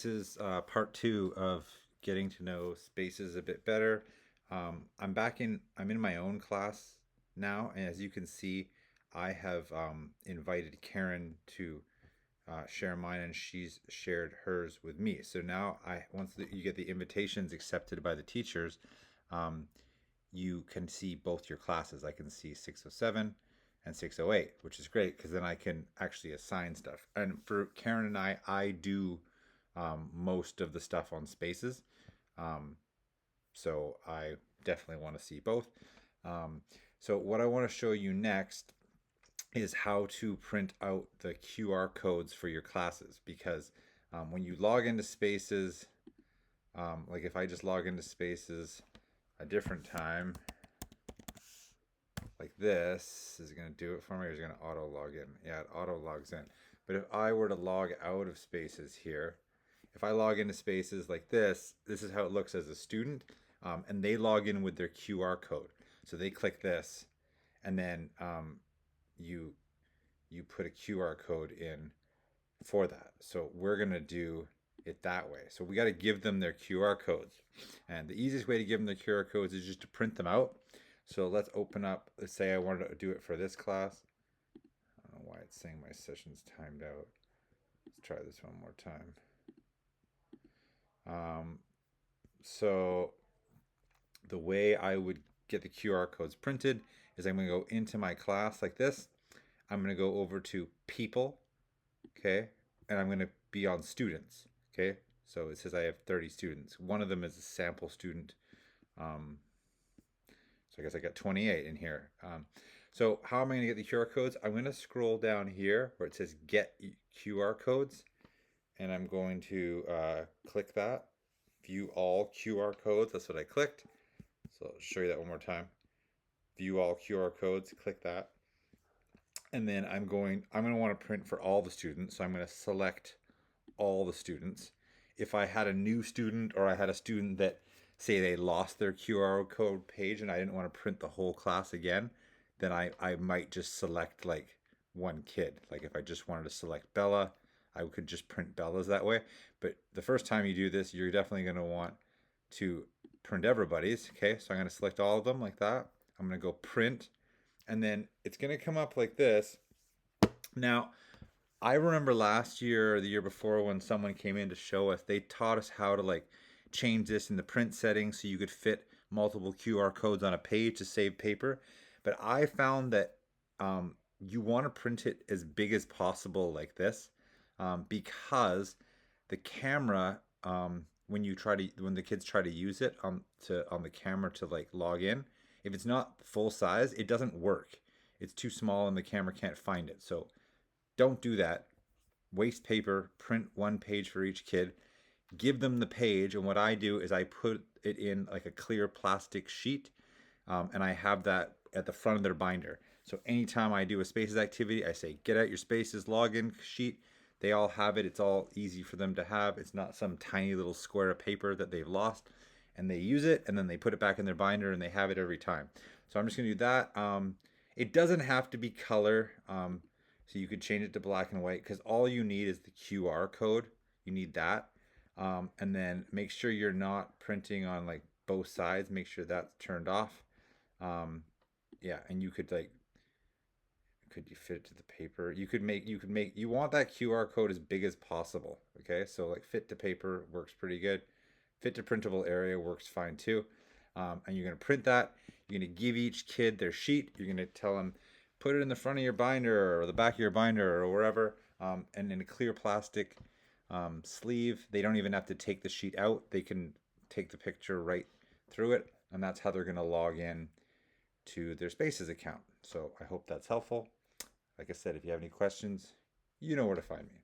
this is part two of getting to know Spaces a bit better. I'm in my own class now, and as you can see, I have invited Karen to share mine, and she's shared hers with me. So now, you get the invitations accepted by the teachers, um, you can see both your classes. I can see 607 and 608, which is great because then I can actually assign stuff. And for Karen and I do most of the stuff on Spaces. Um, so I definitely want to see both. Um, so what I want to show you next is how to print out the QR codes for your classes because when you log into Spaces, like if I just log into Spaces a different time, like this, is it going to do it for me or is it going to auto log in? Yeah, it auto logs in. But if I were to log out of Spaces here, if I log into Spaces like this is how it looks as a student. And they log in with their QR code. So they click this, and then you you put a QR code in for that. So we're gonna do it that way. So we got to give them their QR codes, and the easiest way to give them the QR codes is just to print them out. So let's open up. Let's say I wanted to do it for this class. I don't know why it's saying my session's timed out. Let's try this one more time. So the way I would get the QR codes printed is I'm going to go into my class like this. I'm going to go over to people, okay, and I'm going to be on students, okay. So it says I have 30 students. One of them is a sample student. Um, so I guess I got 28 in here. So how am I going to get the QR codes? I'm going to scroll down here where it says get QR codes, and I'm going to click that. View all QR codes. That's what I clicked. So I'll show you that one more time. View all QR codes. Click that. And then I'm going to want to print for all the students. So I'm going to select all the students. If I had a new student or I had a student that say they lost their QR code page and I didn't want to print the whole class again, then I might just select like one kid. Like if I just wanted to select Bella, I could just print Bella's that way. But the first time you do this, you're definitely going to want to print everybody's. Okay, so I'm going to select all of them like that. I'm going to go print, and then it's going to come up like this. Now, I remember last year or the year before when someone came in to show us, they taught us how to like change this in the print settings so you could fit multiple QR codes on a page to save paper. But I found that you want to print it as big as possible like this, because the camera, when the kids try to use it on the camera to like log in, if it's not full size, it doesn't work. It's too small and the camera can't find it. So don't do that. Waste paper, print one page for each kid, give them the page. And what I do is I put it in like a clear plastic sheet, and I have that at the front of their binder. So anytime I do a Spaces activity, I say, get out your Spaces login sheet. They all have it. It's all easy for them to have. It's not some tiny little square of paper that they've lost. And they use it, and then they put it back in their binder, and they have it every time. So I'm just going to do that. It doesn't have to be color. So you could change it to black and white because all you need is the QR code. You need that. And then make sure you're not printing on like both sides. Make sure that's turned off. Yeah, and you could like, could you fit it to the paper? You want that QR code as big as possible. Okay, so like fit to paper works pretty good. Fit to printable area works fine too. And you're gonna print that. You're gonna give each kid their sheet. You're gonna tell them, put it in the front of your binder or the back of your binder or wherever, and in a clear plastic sleeve. They don't even have to take the sheet out. They can take the picture right through it, and that's how they're gonna log in to their Spaces account. So I hope that's helpful. Like I said, if you have any questions, you know where to find me.